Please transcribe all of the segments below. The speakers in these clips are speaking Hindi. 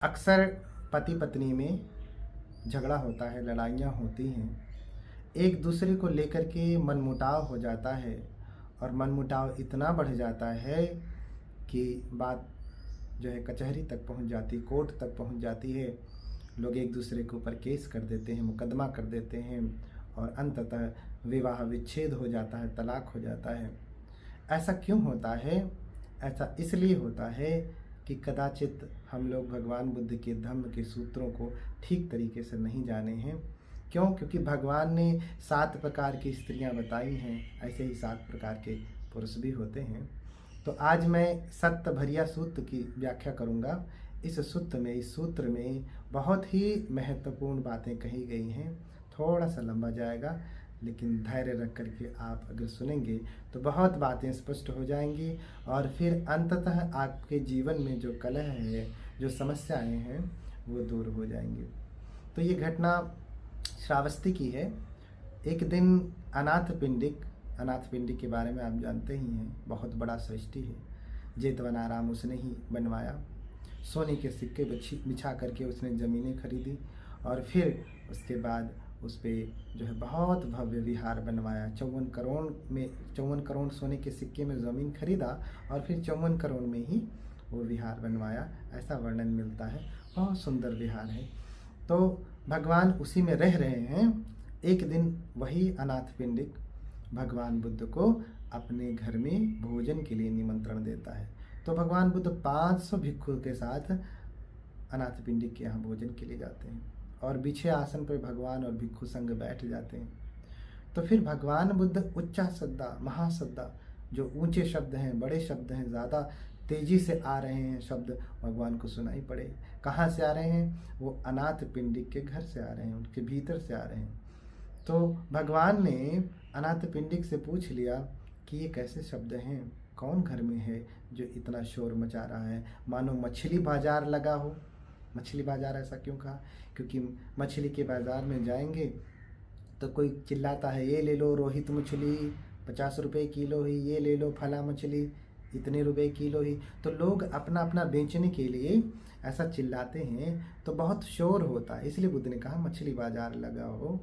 अक्सर पति पत्नी में झगड़ा होता है, लड़ाइयाँ होती हैं। एक दूसरे को लेकर के मनमुटाव हो जाता है और मनमुटाव इतना बढ़ जाता है कि बात जो है कचहरी तक पहुंच जाती, कोर्ट तक पहुंच जाती है। लोग एक दूसरे के ऊपर केस कर देते हैं, मुकदमा कर देते हैं और अंततः विवाह विच्छेद हो जाता है, तलाक हो जाता है। ऐसा क्यों होता है? ऐसा इसलिए होता है कि कदाचित हम लोग भगवान बुद्ध के धम्म के सूत्रों को ठीक तरीके से नहीं जाने हैं। क्यों? क्योंकि भगवान ने 7 प्रकार की स्त्रियां बताई हैं, ऐसे ही 7 प्रकार के पुरुष भी होते हैं। तो आज मैं सत्य भरिया सूत्र की व्याख्या करूंगा। इस सूत्र में बहुत ही महत्वपूर्ण बातें कही गई हैं। थोड़ा सा लंबा जाएगा, लेकिन धैर्य रख करके आप अगर सुनेंगे तो बहुत बातें स्पष्ट हो जाएंगी और फिर अंततः आपके जीवन में जो कलह है, जो समस्याएं हैं, वो दूर हो जाएंगी। तो ये घटना श्रावस्ती की है। एक दिन अनाथ पिंडिक के बारे में आप जानते ही हैं, बहुत बड़ा सृष्टि है। जेतवनाराम उसने ही बनवाया। सोने के सिक्के बिछा करके उसने ज़मीनें खरीदी और फिर उसके बाद उस पर जो है बहुत भव्य विहार बनवाया। 54 करोड़ सोने के सिक्के में ज़मीन खरीदा और फिर 54 करोड़ में ही वो विहार बनवाया, ऐसा वर्णन मिलता है। बहुत सुंदर विहार है। तो भगवान उसी में रह रहे हैं। एक दिन वही अनाथ पिंडिक भगवान बुद्ध को अपने घर में भोजन के लिए निमंत्रण देता है। तो भगवान बुद्ध 500 भिक्षु के साथ अनाथ पिंडिक के यहाँ भोजन के लिए जाते हैं और बिछे आसन पर भगवान और भिक्षु संग बैठ जाते हैं। तो फिर भगवान बुद्ध उच्चा सद्दा, महासद्दा, जो ऊंचे शब्द हैं, बड़े शब्द हैं, ज़्यादा तेजी से आ रहे हैं शब्द, भगवान को सुनाई पड़े। कहाँ से आ रहे हैं? वो अनाथ पिंडिक के घर से आ रहे हैं, उनके भीतर से आ रहे हैं। तो भगवान ने अनाथ पिंडिक से पूछ लिया कि ये कैसे शब्द हैं, कौन घर में है जो इतना शोर मचा रहा है, मानो मछली बाजार लगा हो। मछली बाजार ऐसा क्यों कहा? क्योंकि मछली के बाज़ार में जाएंगे तो कोई चिल्लाता है, ये ले लो रोहित मछली 50 रुपये किलो ही, ये ले लो फला मछली इतने रुपए किलो ही। तो लोग अपना अपना बेचने के लिए ऐसा चिल्लाते हैं, तो बहुत शोर होता है। इसलिए बुद्ध ने कहा मछली बाजार लगा हो।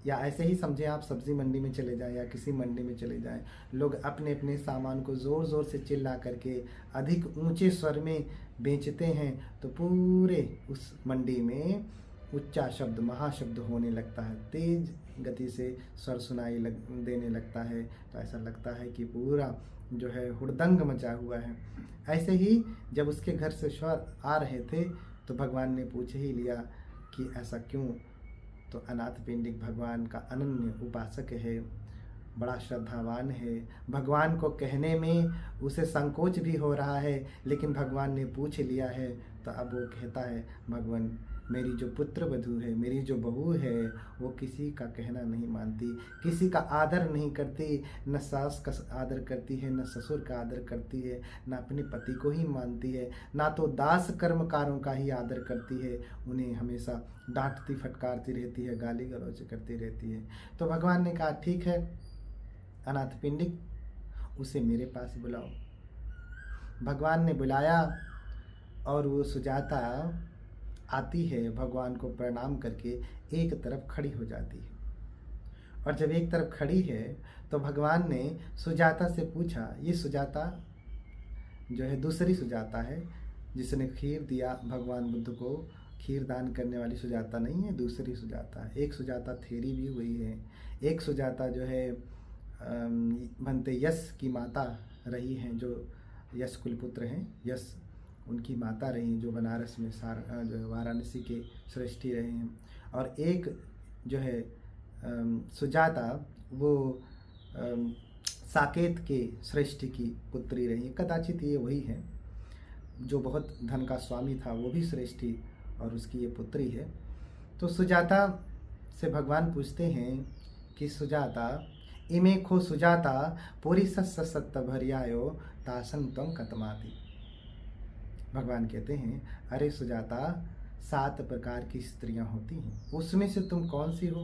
या ऐसे ही समझें, आप सब्जी मंडी में चले जाएं या किसी मंडी में चले जाएं, लोग अपने अपने सामान को ज़ोर ज़ोर से चिल्ला करके अधिक ऊंचे स्वर में बेचते हैं, तो पूरे उस मंडी में उच्चा शब्द, महाशब्द होने लगता है, तेज गति से स्वर सुनाई देने लगता है। तो ऐसा लगता है कि पूरा जो है हुड़दंग मचा हुआ है। ऐसे ही जब उसके घर से स्वर आ रहे थे तो भगवान ने पूछ ही लिया कि ऐसा क्यों? तो अनाथ पिंडिक भगवान का अनन्य उपासक है, बड़ा श्रद्धावान है। भगवान को कहने में उसे संकोच भी हो रहा है, लेकिन भगवान ने पूछ लिया है तो अब वो कहता है, भगवान मेरी जो पुत्र वधू है, मेरी जो बहू है, वो किसी का कहना नहीं मानती, किसी का आदर नहीं करती, न सास का आदर करती है, न ससुर का आदर करती है, न अपने पति को ही मानती है, ना तो दास कर्मकारों का ही आदर करती है। उन्हें हमेशा डांटती फटकारती रहती है, गाली गलौज करती रहती है। तो भगवान ने कहा ठीक है अनाथ पिंडिक, उसे मेरे पास बुलाओ। भगवान ने बुलाया और वो सुजाता आती है, भगवान को प्रणाम करके एक तरफ खड़ी हो जाती है। और जब एक तरफ खड़ी है तो भगवान ने सुजाता से पूछा, ये सुजाता जो है दूसरी सुजाता है जिसने खीर दिया भगवान बुद्ध को, खीर दान करने वाली सुजाता नहीं है, दूसरी सुजाता है। एक सुजाता थेरी भी हुई है, एक सुजाता जो है बनते यश की माता रही हैं, जो यश कुलपुत्र हैं, यश उनकी माता रही, जो बनारस में जो वाराणसी के सृष्टि रहे हैं। और एक जो है सुजाता, वो साकेत के सृष्टि की पुत्री रही। कदाचित ये वही है जो बहुत धन का स्वामी था, वो भी सृष्टि और उसकी ये पुत्री है। तो सुजाता से भगवान पूछते हैं कि सुजाता इमे खो सुजाता पूरी सत्य भरियायो तासन तम कतमाती। भगवान कहते हैं, अरे सुजाता 7 प्रकार की स्त्रियां होती हैं, उसमें से तुम कौन सी हो?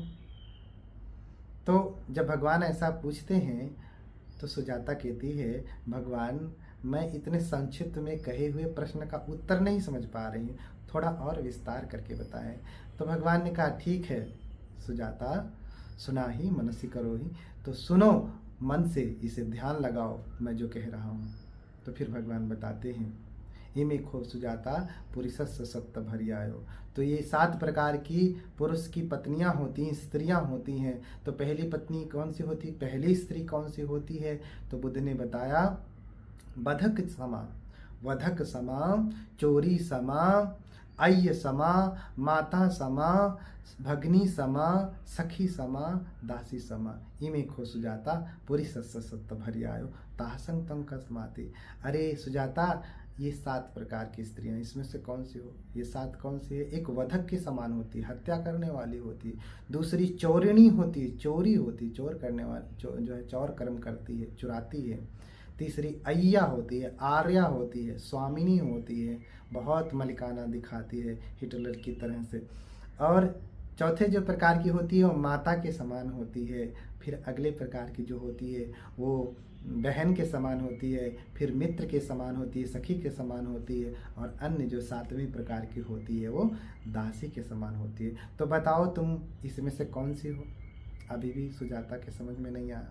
तो जब भगवान ऐसा पूछते हैं तो सुजाता कहती है, भगवान मैं इतने संक्षिप्त में कहे हुए प्रश्न का उत्तर नहीं समझ पा रही हूँ, थोड़ा और विस्तार करके बताएं। तो भगवान ने कहा ठीक है सुजाता, सुना ही मनसी करो ही, तो सुनो मन से, इसे ध्यान लगाओ मैं जो कह रहा हूँ। तो फिर भगवान बताते हैं, इमे खो सुजाता पुरुषस्य सत्य भरी आयो। तो ये 7 प्रकार की पुरुष की पत्नियां होती हैं, स्त्रियां होती हैं। तो पहली पत्नी कौन सी होती, पहली स्त्री कौन सी होती है? तो बुद्ध ने बताया, वधक समा, वधक समा, चोरी समा, अय्य समा, माता समा, भगनी समा, सखी समा, दासी समा, इमे खो सुजाता पूरी सत्य भरी आयो ताहसंग तंग कस्माते। अरे सुजाता, ये 7 प्रकार की स्त्रियां, इसमें से कौन सी हो? ये 7 कौन सी है? एक वधक के समान होती है, हत्या करने वाली होती है। दूसरी चोरिणी होती है, चोरी होती, चोर करने वाली, जो है चौर कर्म करती है, चुराती है। तीसरी अय्या होती है, आर्या होती है, स्वामिनी होती है, बहुत मलिकाना दिखाती है हिटलर की तरह से। और चौथे जो प्रकार की होती है वो माता के समान होती है। फिर अगले प्रकार की जो होती है वो बहन के समान होती है, फिर मित्र के समान होती है, सखी के समान होती है, और अन्य जो 7वीं प्रकार की होती है वो दासी के समान होती है। तो बताओ तुम इसमें से कौन सी हो? अभी भी सुजाता के समझ में नहीं आया?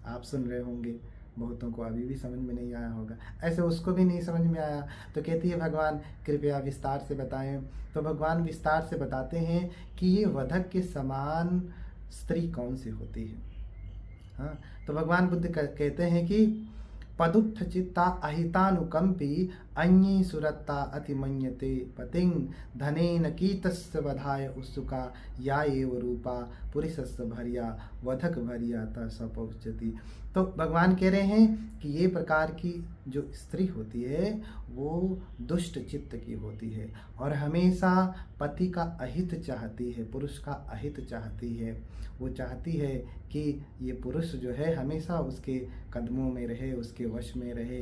आप सुन रहे होंगे, बहुतों को अभी भी समझ में नहीं आया होगा, ऐसे उसको भी नहीं समझ में आया। तो कहती है भगवान कृपया विस्तार से बताएं। तो भगवान विस्तार से बताते हैं कि ये वधक के समान स्त्री कौन सी होती है। हाँ, तो भगवान बुद्ध कहते हैं कि पदुत्थ चित्ता अहितानुकंपी अन्यी सुरत्ता अतिमन्यते पतिं धनेन कीतस्य वधाय उत्सुका या एव रूपा पुरुषस्य भरिया वधक भरिया ता सपौच्यति। तो भगवान कह रहे हैं कि ये प्रकार की जो स्त्री होती है वो दुष्ट चित्त की होती है और हमेशा पति का अहित चाहती है, पुरुष का अहित चाहती है। वो चाहती है कि ये पुरुष जो है हमेशा उसके कदमों में रहे, उसके वश में रहे।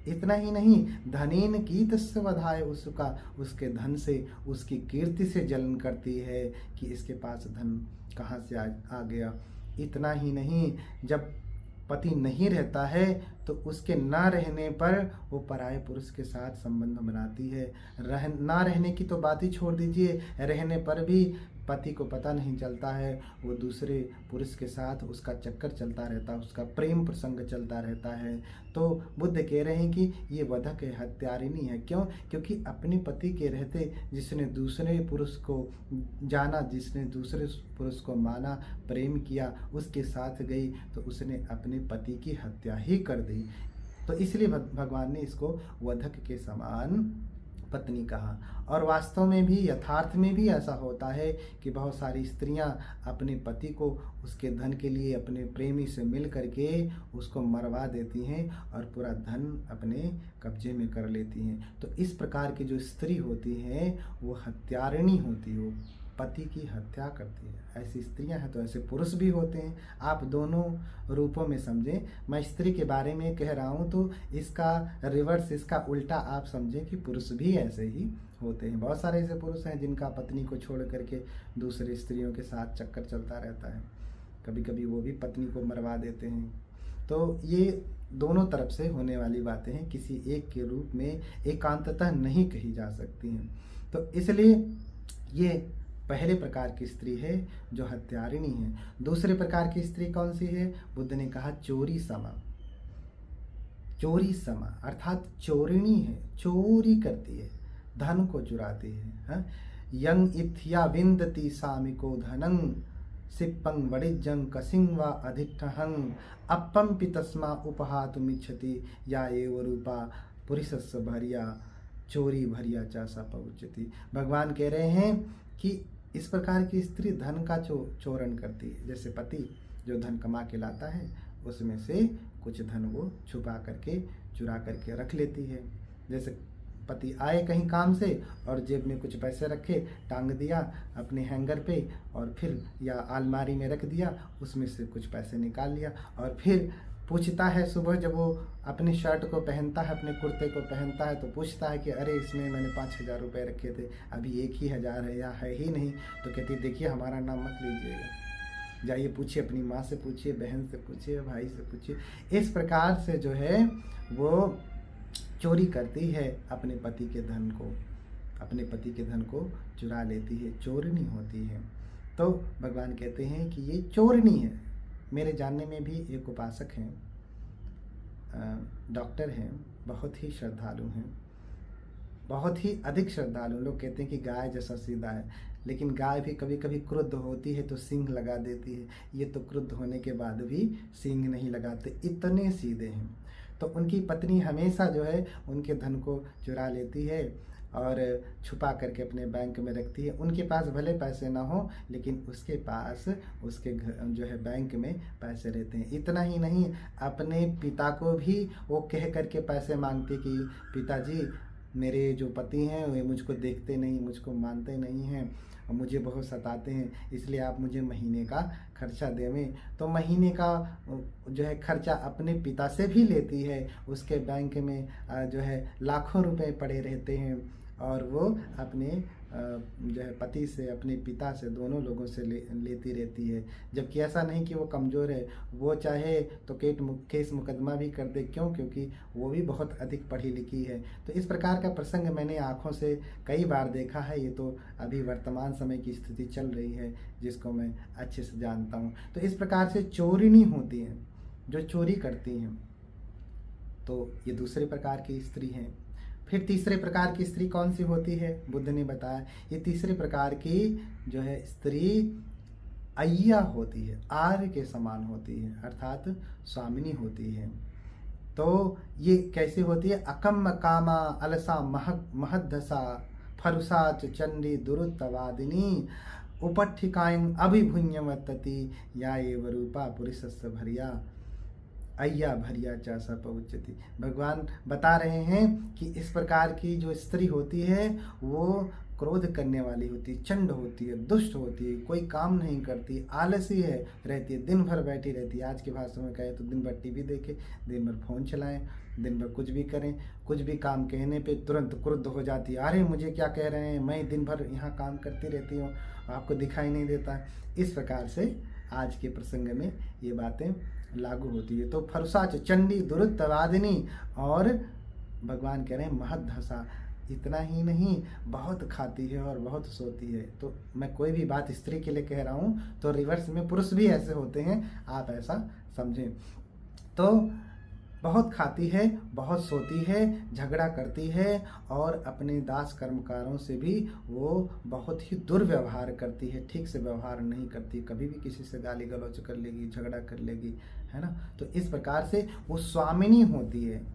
इतना ही नहीं, धनेन कीतस्य वधाय उसका, उसके धन से, उसकी कीर्ति से जलन करती है कि इसके पास धन कहाँ से आ गया। इतना ही नहीं, जब पति नहीं रहता है तो उसके ना रहने पर वो पराये पुरुष के साथ संबंध बनाती है। ना रहने की तो बात ही छोड़ दीजिए, रहने पर भी पति को पता नहीं चलता है, वो दूसरे पुरुष के साथ उसका चक्कर चलता रहता है, उसका प्रेम प्रसंग चलता रहता है। तो बुद्ध कह रहे हैं कि ये वधक है, हत्यारिणी है। क्यों? क्योंकि अपने पति के रहते जिसने दूसरे पुरुष को जाना, जिसने दूसरे पुरुष को माना, प्रेम किया, उसके साथ गई तो उसने अपने पति की हत्या ही कर दी। तो इसलिए भगवान ने इसको वधक के समान पत्नी कहा। और वास्तव में भी, यथार्थ में भी ऐसा होता है कि बहुत सारी स्त्रियां अपने पति को उसके धन के लिए अपने प्रेमी से मिल करके उसको मरवा देती हैं और पूरा धन अपने कब्जे में कर लेती हैं। तो इस प्रकार की जो स्त्री होती है वो हत्यारिणी होती है, पति की हत्या करती है। ऐसी स्त्रियां हैं, तो ऐसे पुरुष भी होते हैं। आप दोनों रूपों में समझें। मैं स्त्री के बारे में कह रहा हूं तो इसका रिवर्स, इसका उल्टा आप समझें कि पुरुष भी ऐसे ही होते हैं। बहुत सारे ऐसे पुरुष हैं जिनका पत्नी को छोड़ करके दूसरी स्त्रियों के साथ चक्कर चलता रहता है, कभी कभी वो भी पत्नी को मरवा देते हैं। तो ये दोनों तरफ से होने वाली बातें हैं, किसी एक के रूप में एकांततः नहीं कही जा सकती हैं। तो इसलिए ये पहले प्रकार की स्त्री है जो हत्यारिणी है। दूसरे प्रकार की स्त्री कौन सी है? बुद्ध ने कहा चोरी समा। चोरी समा अर्थात चोरिणी है, चोरी करती है, धन को चुराती है। हाँ? यंग इथ्या विंदती सामिको धनं सिप्पं वडिजं कसिंग व अधिष्ठहं अपम पितस्मा उपहातुमिच्छति या एव रूपा पुरुषस्य भरिया चोरी भरिया चा सपौच्यति। भगवान कह रहे हैं कि इस प्रकार की स्त्री धन का चोरण करती है। जैसे पति जो धन कमा के लाता है उसमें से कुछ धन वो छुपा करके, चुरा करके रख लेती है। जैसे पति आए कहीं काम से और जेब में कुछ पैसे रखे, टांग दिया अपने हैंगर पे और फिर या अलमारी में रख दिया, उसमें से कुछ पैसे निकाल लिया और फिर पूछता है सुबह जब वो अपने शर्ट को पहनता है, अपने कुर्ते को पहनता है, तो पूछता है कि अरे इसमें मैंने 5,000 रुपये रखे थे, अभी 1,000 है या है ही नहीं। तो कहती देखिए हमारा नाम मत लीजिएगा, जाइए पूछिए, अपनी माँ से पूछिए, बहन से पूछिए, भाई से पूछिए। इस प्रकार से जो है वो चोरी करती है अपने पति के धन को। अपने पति के धन को चुरा लेती है, चोरनी होती है। तो भगवान कहते हैं कि ये चोरनी है। मेरे जानने में भी एक उपासक हैं, डॉक्टर हैं, बहुत ही श्रद्धालु हैं, बहुत ही अधिक श्रद्धालु। लोग कहते हैं कि गाय जैसा सीधा है, लेकिन गाय भी कभी कभी क्रुद्ध होती है तो सींग लगा देती है। ये तो क्रुद्ध होने के बाद भी सींग नहीं लगाते, इतने सीधे हैं। तो उनकी पत्नी हमेशा जो है उनके धन को चुरा लेती है और छुपा करके अपने बैंक में रखती है। उनके पास भले पैसे ना हो, लेकिन उसके पास उसके घर जो है बैंक में पैसे रहते हैं। इतना ही नहीं, अपने पिता को भी वो कह करके पैसे मांगती कि पिताजी, मेरे जो पति हैं वे मुझको देखते नहीं, मुझको मानते नहीं हैं और मुझे बहुत सताते हैं, इसलिए आप मुझे महीने का खर्चा देवें। तो महीने का जो है खर्चा अपने पिता से भी लेती है। उसके बैंक में जो है लाखों रुपए पड़े रहते हैं और वो अपने जो है पति से, अपने पिता से, दोनों लोगों से लेती रहती है। जबकि ऐसा नहीं कि वो कमज़ोर है, वो चाहे तो केस मुकदमा भी कर दे। क्यों? क्योंकि वो भी बहुत अधिक पढ़ी लिखी है। तो इस प्रकार का प्रसंग मैंने आँखों से कई बार देखा है। ये तो अभी वर्तमान समय की स्थिति चल रही है, जिसको मैं अच्छे से जानता हूँ। तो इस प्रकार से चोरिनी होती हैं, जो चोरी करती हैं। तो ये दूसरे प्रकार की स्त्री हैं। फिर तीसरे प्रकार की स्त्री कौन सी होती है? बुद्ध ने बताया, ये तीसरे प्रकार की जो है स्त्री अय्या होती है, आर्य के समान होती है, अर्थात स्वामिनी होती है। तो ये कैसी होती है? अकम्म कामा अलसा महदसा फरुसा चंडी दुरुत्तवादिनी उपट्ठिकायं अभिभुन्यवतति या एव रूपा पुरुषस्य भरिया अय्या भरिया चा सपउच्यति। भगवान बता रहे हैं कि इस प्रकार की जो स्त्री होती है वो क्रोध करने वाली होती है, चंड होती है, दुष्ट होती है, कोई काम नहीं करती, आलसी है रहती है, दिन भर बैठी रहती है। आज की भाषा में कहे तो दिन भर टीवी देखे, दिन भर फ़ोन चलाएं, दिन भर कुछ भी करें, कुछ भी काम कहने पे तुरंत क्रुद्ध हो जाती है। अरे मुझे क्या कह रहे हैं, मैं दिन भर यहाँ काम करती रहती हूँ, आपको दिखाई नहीं देता। इस प्रकार से आज के प्रसंग में ये बातें लागू होती है। तो फरुसाच चंडी दुरुत्तवादिनी, और भगवान कह रहे हैं महदसा। इतना ही नहीं, बहुत खाती है और बहुत सोती है। तो मैं कोई भी बात स्त्री के लिए कह रहा हूँ, तो रिवर्स में पुरुष भी ऐसे होते हैं, आप ऐसा समझें। तो बहुत खाती है, बहुत सोती है, झगड़ा करती है और अपने दास कर्मकारों से भी वो बहुत ही दुर्व्यवहार करती है, ठीक से व्यवहार नहीं करती। कभी भी किसी से गाली गलौज कर लेगी, झगड़ा कर लेगी, है ना। तो इस प्रकार से वो स्वामिनी होती है,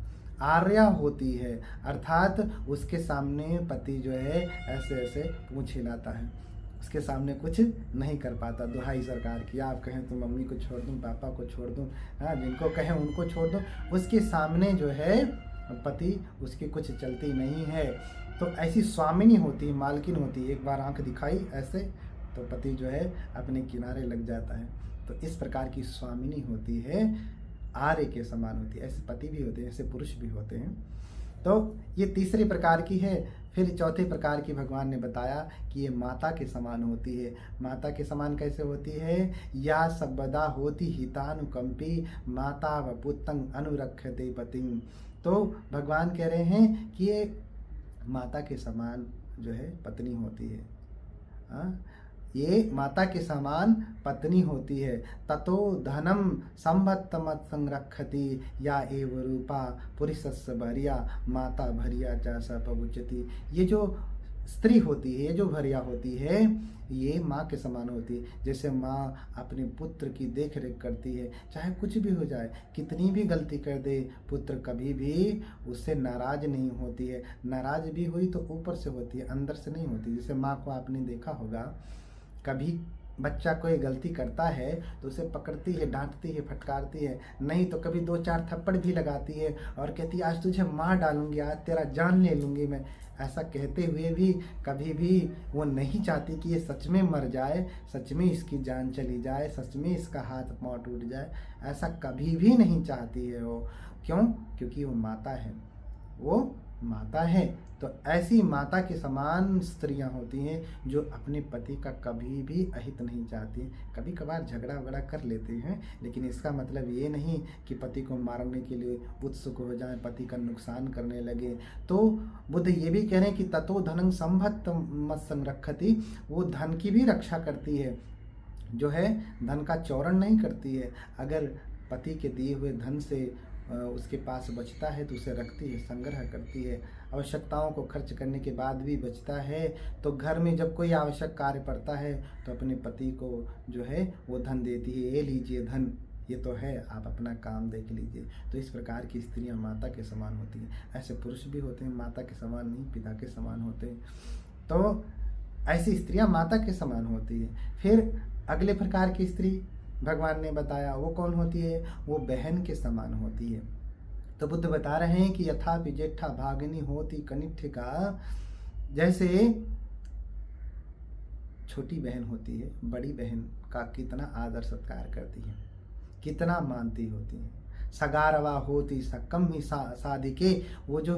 आर्या होती है, अर्थात उसके सामने पति जो है ऐसे ऐसे पूँछ हिलाता है, उसके सामने कुछ नहीं कर पाता। दुहाई सरकार की, आप कहें तो मम्मी को छोड़ दूं, पापा को छोड़ दूं, हाँ, जिनको कहें उनको छोड़ दूं, उसके सामने जो है पति उसकी कुछ चलती नहीं है। तो ऐसी स्वामिनी होती है, मालकिन होती है। एक बार आंख दिखाई ऐसे तो पति जो है अपने किनारे लग जाता है। तो इस प्रकार की स्वामिनी होती है, आर्य के समान होती है। ऐसे पति भी होते हैं, ऐसे पुरुष भी होते हैं। तो ये तीसरे प्रकार की है। फिर चौथे प्रकार की भगवान ने बताया कि ये माता के समान होती है। माता के समान कैसे होती है? या सबदा होती हितानुकंपी माता व पुत्रं अनुरक्षते पतिं। तो भगवान कह रहे हैं कि ये माता के समान जो है पत्नी होती है। ये माता के समान पत्नी होती है। ततो धनम संभत्तमत संरक्षति या एव रूपा पुरुषस्य भरिया माता भरिया च सपउच्यति। ये जो स्त्री होती है, ये जो भरिया होती है, ये माँ के समान होती है। जैसे माँ अपने पुत्र की देख रेख करती है, चाहे कुछ भी हो जाए, कितनी भी गलती कर दे, पुत्र कभी भी उससे नाराज नहीं होती है। नाराज भी हुई तो ऊपर से होती है, अंदर से नहीं होती। जैसे माँ को आपने देखा होगा, कभी बच्चा कोई गलती करता है तो उसे पकड़ती है, डांटती है, फटकारती है, नहीं तो कभी 2-4 थप्पड़ भी लगाती है और कहती है आज तुझे मार डालूंगी, आज तेरा जान ले लूँगी मैं। ऐसा कहते हुए भी कभी भी वो नहीं चाहती कि ये सच में मर जाए, सच में इसकी जान चली जाए, सच में इसका हाथ पाँव टूट जाए। ऐसा कभी भी नहीं चाहती है वो। क्यों? क्योंकि वो माता है, वो माता है, तो ऐसी माता के समान स्त्रियां होती हैं जो अपने पति का कभी भी अहित नहीं चाहती। कभी कभार झगड़ा वगड़ा कर लेती हैं, लेकिन इसका मतलब ये नहीं कि पति को मारने के लिए उत्सुक हो जाएं, पति का नुकसान करने लगे। तो बुद्ध ये भी कह रहे हैं कि ततो धनं संभत्त मत संरक्षति, वो धन की भी रक्षा करती है, जो है धन का चौरण नहीं करती है। अगर पति के दिए हुए धन से उसके पास बचता है तो उसे रखती है, संग्रह करती है। आवश्यकताओं को खर्च करने के बाद भी बचता है तो घर में जब कोई आवश्यक कार्य पड़ता है तो अपने पति को जो है वो धन देती है, ये लीजिए धन, ये तो है, आप अपना काम देख लीजिए। तो इस प्रकार की स्त्रियां माता के समान होती हैं। ऐसे पुरुष भी होते हैं, माता के समान नहीं, पिता के समान होते हैं। तो ऐसी स्त्रियां माता के समान होती है। फिर अगले प्रकार की स्त्री भगवान ने बताया, वो कौन होती है? वो बहन के समान होती है। तो बुद्ध बता रहे हैं कि यथापि जेठा भागिनी होती कनिष्ठिका, जैसे छोटी बहन होती है, बड़ी बहन का कितना आदर सत्कार करती है, कितना मानती होती है। सगारवा होती सकम ही साधिके, वो जो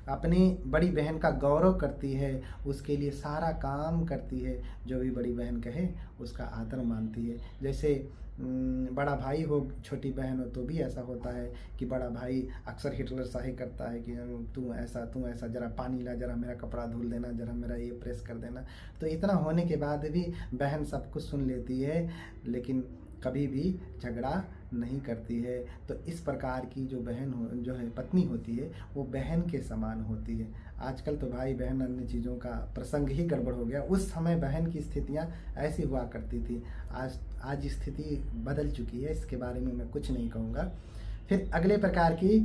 अपनी बड़ी बहन का गौरव करती है, उसके लिए सारा काम करती है, जो भी बड़ी बहन कहे उसका आदर मानती है। जैसे बड़ा भाई हो, छोटी बहन हो, तो भी ऐसा होता है कि बड़ा भाई अक्सर हिटलर शाही करता है कि तू ऐसा, जरा पानी ला, जरा मेरा कपड़ा धुल देना, जरा मेरा ये प्रेस कर देना। तो इतना होने के बाद भी बहन सब कुछ सुन लेती है, लेकिन कभी भी झगड़ा नहीं करती है। तो इस प्रकार की जो बहन हो, जो है पत्नी होती है, वो बहन के समान होती है। आजकल तो भाई बहन अन्य चीज़ों का प्रसंग ही गड़बड़ हो गया। उस समय बहन की स्थितियाँ ऐसी हुआ करती थी, आज स्थिति बदल चुकी है, इसके बारे में मैं कुछ नहीं कहूँगा। फिर अगले प्रकार की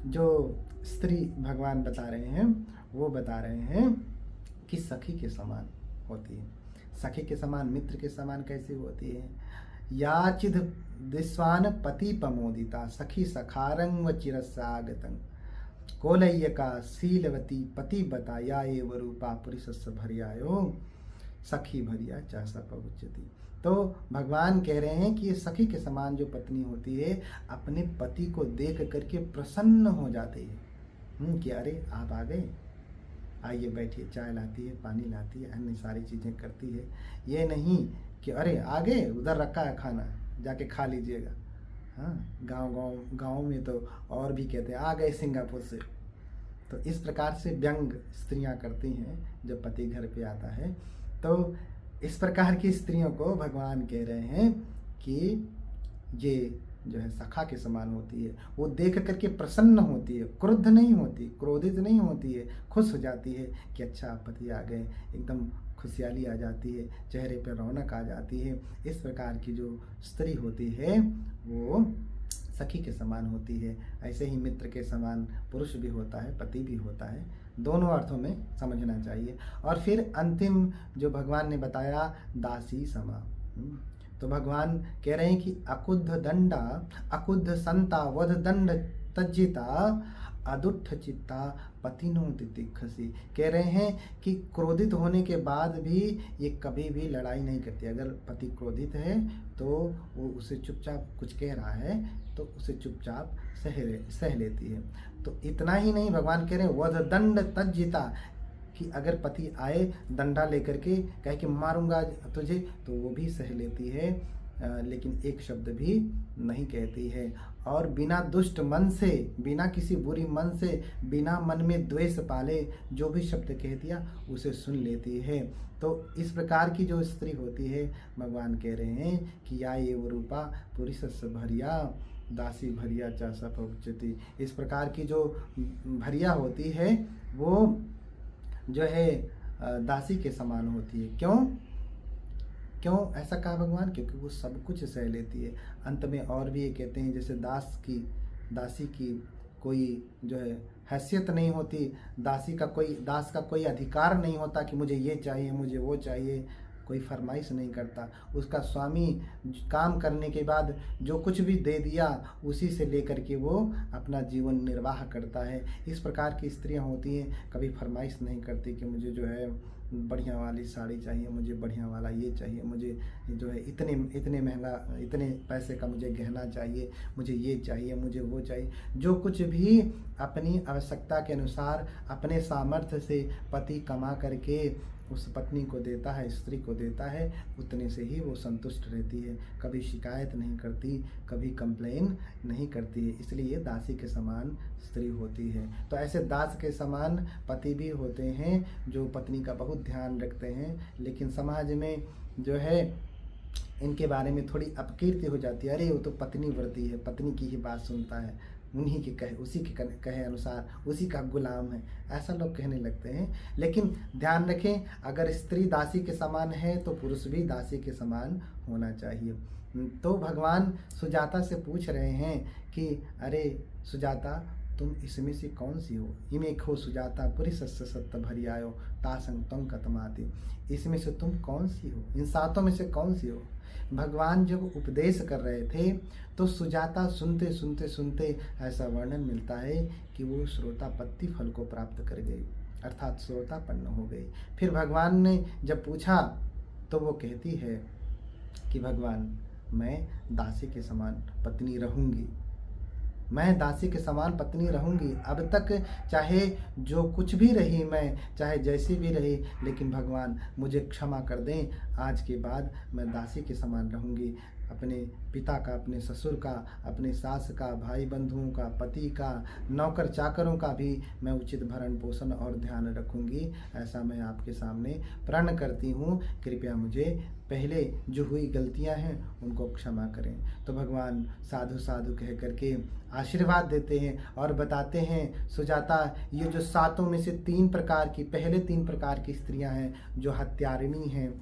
जो स्त्री भगवान बता रहे हैं, वो बता रहे हैं कि सखी के समान होती है। सखी के समान, मित्र के समान कैसे होती है? याचिद दिस्वान पति प्रमोदिता, सखी सखारंग व चिरस्यागतं, कोलय्यका शीलवती पति बता, या एव रूपा पुरुषस्य भर्यायो, सखी भरिया चासा पहुँचती। तो भगवान कह रहे हैं कि सखी के समान जो पत्नी होती है, अपने पति को देख करके प्रसन्न हो जाती है कि अरे आप आ गए, आइए बैठिए, चाय लाती है, पानी लाती है, अन्य सारी चीज़ें करती है। ये नहीं कि अरे आ गए, उधर रखा है खाना, जाके खा लीजिएगा। हाँ, गांव में तो और भी कहते हैं आ गए सिंगापुर से। तो इस प्रकार से व्यंग स्त्रियां करती हैं जब पति घर पे आता है। तो इस प्रकार की स्त्रियों को भगवान कह रहे हैं कि ये जो है सखा के समान होती है। वो देख करके प्रसन्न होती है, क्रुद्ध नहीं होती, क्रोधित नहीं होती है, खुश हो जाती है कि अच्छा पति आ गए, एकदम खुशहाली आ जाती है, चेहरे पर रौनक आ जाती है। इस प्रकार की जो स्त्री होती है वो सखी के समान होती है। ऐसे ही मित्र के समान पुरुष भी होता है, पति भी होता है, दोनों अर्थों में समझना चाहिए। और फिर अंतिम जो भगवान ने बताया, दासी समा। तो भगवान कह रहे हैं कि अकुद्ध दंडा अकुद्ध संता वध दंड तज्जिता अदुट्ठ चित्ता पतिनो तितिक्षसी। कह रहे हैं कि क्रोधित होने के बाद भी ये कभी भी लड़ाई नहीं करती। अगर पति क्रोधित है तो वो उसे चुपचाप कुछ कह रहा है तो उसे चुपचाप सह लेती है। तो इतना ही नहीं, भगवान कह रहे हैं वध दंड तज्जिता, कि अगर पति आए डंडा लेकर के कहे कि मारूंगा तुझे, तो वो भी सह लेती है, लेकिन एक शब्द भी नहीं कहती है। और बिना दुष्ट मन से, बिना किसी बुरी मन से, बिना मन में द्वेष पाले जो भी शब्द कह दिया उसे सुन लेती है। तो इस प्रकार की जो स्त्री होती है, भगवान कह रहे हैं कि या ये वो रूपा पुरुषस्य भरिया दासी भरिया चासा पहुँचती। इस प्रकार की जो भरिया होती है वो जो है दासी के समान होती है। क्यों ऐसा कहा भगवान? क्योंकि वो सब कुछ सह लेती है। अंत में और भी ये कहते हैं जैसे दासी की कोई जो है हैसियत नहीं होती, दास का कोई अधिकार नहीं होता कि मुझे ये चाहिए, मुझे वो चाहिए, कोई फरमाइश नहीं करता। उसका स्वामी काम करने के बाद जो कुछ भी दे दिया उसी से लेकर के वो अपना जीवन निर्वाह करता है। इस प्रकार की स्त्रियां होती हैं, कभी फरमाइश नहीं करती कि मुझे जो है बढ़िया वाली साड़ी चाहिए, मुझे बढ़िया वाला ये चाहिए, मुझे जो है इतने इतने महंगा, इतने पैसे का मुझे गहना चाहिए, मुझे ये चाहिए, मुझे वो चाहिए। जो कुछ भी अपनी आवश्यकता के अनुसार अपने सामर्थ्य से पति कमा करके उस पत्नी को देता है, स्त्री को देता है, उतने से ही वो संतुष्ट रहती है, कभी शिकायत नहीं करती, कभी कंप्लेन नहीं करती है। इसलिए दासी के समान स्त्री होती है। तो ऐसे दास के समान पति भी होते हैं जो पत्नी का बहुत ध्यान रखते हैं, लेकिन समाज में जो है इनके बारे में थोड़ी अपकीर्ति हो जाती है। अरे वो तो पत्नी व्रती है, पत्नी की ही बात सुनता है, उन्हीं के कहे, उसी के कहे अनुसार उसी का गुलाम है, ऐसा लोग कहने लगते हैं। लेकिन ध्यान रखें, अगर स्त्री दासी के समान है तो पुरुष भी दासी के समान होना चाहिए। तो भगवान सुजाता से पूछ रहे हैं कि अरे सुजाता, तुम इसमें से कौन सी हो? इमे खो सुजाता पुरी सत्य सत्य भरी आयो तासंग तुम कतमाती। इसमें से तुम कौन सी हो? इन सातों में से कौन सी हो? भगवान जब उपदेश कर रहे थे तो सुजाता सुनते सुनते सुनते ऐसा वर्णन मिलता है कि वो श्रोतापत्ति फल को प्राप्त कर गई, अर्थात श्रोतापन्न हो गई। फिर भगवान ने जब पूछा तो वो कहती है कि भगवान, मैं दासी के समान पत्नी रहूंगी, मैं दासी के समान पत्नी रहूंगी। अब तक चाहे जो कुछ भी रही, मैं चाहे जैसी भी रही, लेकिन भगवान मुझे क्षमा कर दें, आज के बाद मैं दासी के समान रहूंगी। अपने पिता का, अपने ससुर का, अपने सास का, भाई बंधुओं का, पति का, नौकर चाकरों का भी मैं उचित भरण पोषण और ध्यान रखूंगी। ऐसा मैं आपके सामने प्रण करती हूँ। कृपया मुझे पहले जो हुई गलतियां हैं उनको क्षमा करें। तो भगवान साधु साधु कह करके आशीर्वाद देते हैं और बताते हैं, सुजाता, ये जो सातों में से तीन प्रकार की, पहले तीन प्रकार की स्त्रियां हैं, जो हत्यारिणी हैं,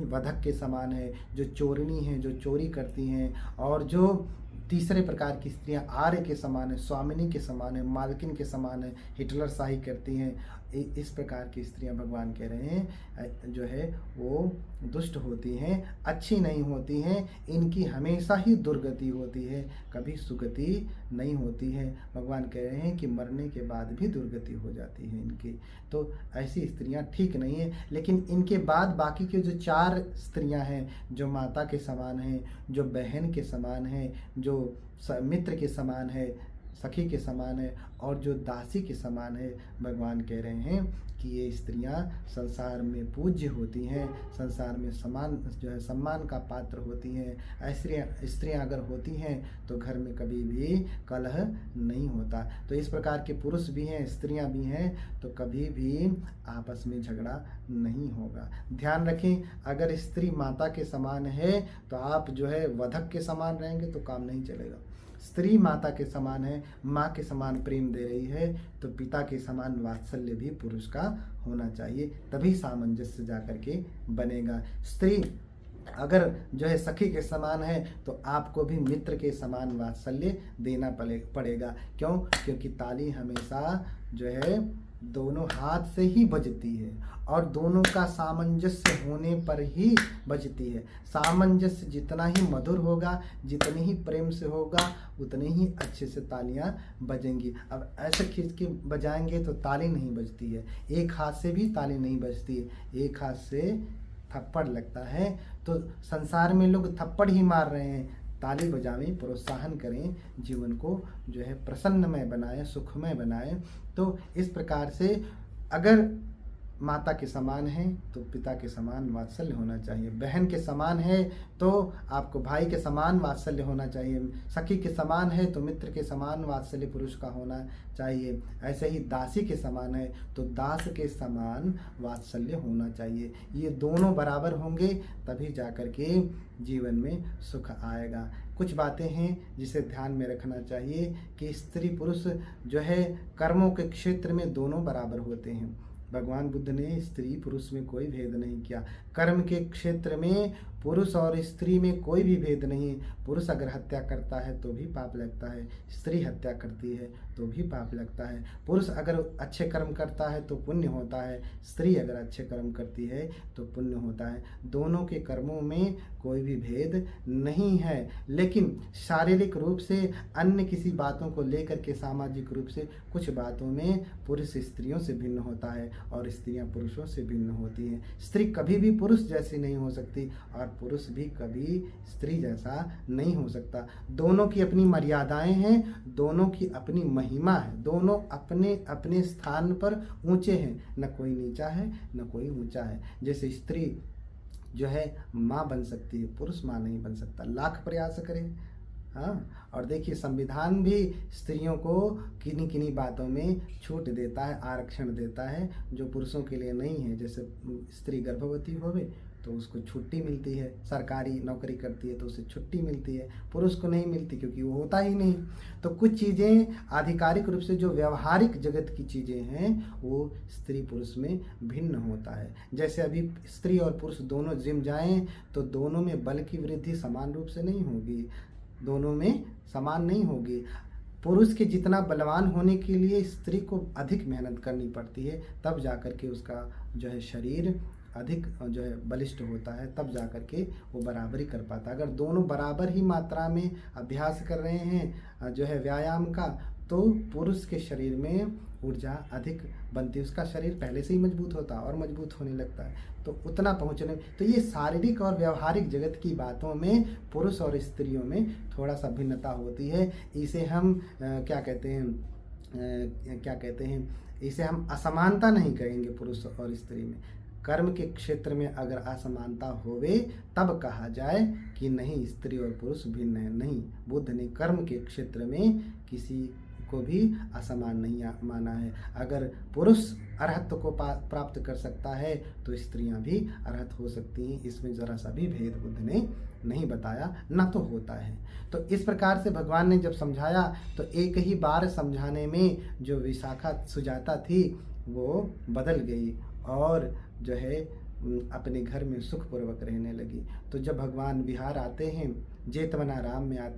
वधक के समान है, जो चोरनी हैं, जो चोरी करती हैं, और जो तीसरे प्रकार की स्त्रियां आर्य के समान है, स्वामिनी के समान है, मालकिन के समान है, हिटलर शाही करती हैं। इस प्रकार की स्त्रियां भगवान कह रहे हैं जो है वो दुष्ट होती हैं, अच्छी नहीं होती हैं, इनकी हमेशा ही दुर्गति होती है, कभी सुगति नहीं होती है। भगवान कह रहे हैं कि मरने के बाद भी दुर्गति हो जाती है इनकी। तो ऐसी स्त्रियां ठीक नहीं है। लेकिन इनके बाद बाकी के जो चार स्त्रियां हैं, जो माता के समान हैं, जो बहन के समान हैं, जो मित्र के समान है, सखी के समान है, और जो दासी के समान है, भगवान कह रहे हैं कि ये स्त्रियां संसार में पूज्य होती हैं, संसार में समान जो है सम्मान का पात्र होती हैं। ऐसी स्त्रियां अगर होती हैं तो घर में कभी भी कलह नहीं होता। तो इस प्रकार के पुरुष भी हैं, स्त्रियां भी हैं, तो कभी भी आपस में झगड़ा नहीं होगा। ध्यान रखें, अगर स्त्री माता के समान है तो आप जो है वधक के समान रहेंगे तो काम नहीं चलेगा। स्त्री माता के समान है, माँ के समान प्रेम दे रही है, तो पिता के समान वात्सल्य भी पुरुष का होना चाहिए, तभी सामंजस्य जाकर के बनेगा। स्त्री अगर जो है सखी के समान है तो आपको भी मित्र के समान वात्सल्य देना पड़ेगा। क्यों? क्योंकि ताली हमेशा जो है दोनों हाथ से ही बजती है और दोनों का सामंजस्य होने पर ही बजती है। सामंजस्य जितना ही मधुर होगा, जितनी ही प्रेम से होगा, उतनी ही अच्छे से तालियां बजेंगी। अब ऐसे खींच के बजाएंगे तो ताली नहीं बजती है, एक हाथ से भी ताली नहीं बजती है, एक हाथ से थप्पड़ लगता है। तो संसार में लोग थप्पड़ ही मार रहे हैं, ताली बजावें, प्रोत्साहन करें, जीवन को जो है प्रसन्नमय बनाएं, सुखमय बनाएं। तो इस प्रकार से अगर माता के समान है तो पिता के समान वात्सल्य होना चाहिए, बहन के समान है तो आपको भाई के समान वात्सल्य होना चाहिए, सखी के समान है तो मित्र के समान वात्सल्य पुरुष का होना चाहिए। ऐसे ही दासी के समान है तो दास के समान वात्सल्य होना चाहिए। ये दोनों बराबर होंगे तभी जाकर के जीवन में सुख आएगा। कुछ बातें हैं जिसे ध्यान में रखना चाहिए कि स्त्री पुरुष जो है कर्मों के क्षेत्र में दोनों बराबर होते हैं। भगवान बुद्ध ने स्त्री पुरुष में कोई भेद नहीं किया। कर्म के क्षेत्र में पुरुष और स्त्री में कोई भी भेद नहीं। पुरुष अगर हत्या करता है तो भी पाप लगता है, स्त्री हत्या करती है तो भी पाप लगता है। पुरुष अगर अच्छे कर्म करता है तो पुण्य होता है, स्त्री अगर अच्छे कर्म करती है तो पुण्य होता है। दोनों के कर्मों में कोई भी भेद नहीं है। लेकिन शारीरिक रूप से अन्य किसी बातों को लेकर के, सामाजिक रूप से कुछ बातों में पुरुष स्त्रियों से भिन्न होता है। और स्त्रियां पुरुषों से भिन्न होती हैं। स्त्री कभी भी पुरुष जैसी नहीं हो सकती और पुरुष भी कभी स्त्री जैसा नहीं हो सकता। दोनों की अपनी मर्यादाएं हैं, दोनों की अपनी महिमा है, दोनों अपने अपने स्थान पर ऊंचे हैं, न कोई नीचा है न कोई ऊंचा है। जैसे स्त्री जो है माँ बन सकती है, पुरुष माँ नहीं बन सकता, लाख प्रयास करे। हाँ, और देखिए संविधान भी स्त्रियों को किन्हीं किन्हीं बातों में छूट देता है, आरक्षण देता है, जो पुरुषों के लिए नहीं है। जैसे स्त्री गर्भवती होवे तो उसको छुट्टी मिलती है, सरकारी नौकरी करती है तो उसे छुट्टी मिलती है, पुरुष को नहीं मिलती क्योंकि वो होता ही नहीं। तो कुछ चीज़ें आधिकारिक रूप से जो व्यवहारिक जगत की चीज़ें हैं वो स्त्री पुरुष में भिन्न होता है। जैसे अभी स्त्री और पुरुष दोनों जिम जाएं तो दोनों में बल की वृद्धि समान रूप से नहीं होगी, दोनों में समान नहीं होगी। पुरुष के जितना बलवान होने के लिए स्त्री को अधिक मेहनत करनी पड़ती है, तब जाकर के उसका जो है शरीर अधिक जो है बलिष्ठ होता है, तब जाकर के वो बराबरी कर पाता है। अगर दोनों बराबर ही मात्रा में अभ्यास कर रहे हैं जो है व्यायाम का, तो पुरुष के शरीर में ऊर्जा अधिक बनती है, उसका शरीर पहले से ही मजबूत होता है और मजबूत होने लगता है, तो उतना पहुँचने। तो ये शारीरिक और व्यवहारिक जगत की बातों में पुरुष और स्त्रियों में थोड़ा सा भिन्नता होती है। इसे हम क्या कहते हैं, इसे हम असमानता नहीं कहेंगे पुरुष और स्त्री में। कर्म के क्षेत्र में अगर असमानता होवे तब कहा जाए कि नहीं स्त्री और पुरुष भिन्न है। नहीं, बुद्ध ने कर्म के क्षेत्र में किसी को भी असमान नहीं माना है। अगर पुरुष अरहत्व को प्राप्त कर सकता है तो स्त्रियां भी अरहत हो सकती हैं, इसमें जरा सा भी भेद बुद्ध ने नहीं बताया, ना तो होता है। तो इस प्रकार से भगवान ने जब समझाया तो एक ही बार समझाने में जो विशाखा सुजाता थी वो बदल गई और जो है अपने घर में सुखपूर्वक रहने लगी। तो जब भगवान बिहार आते हैं, जेतवनाराम में आते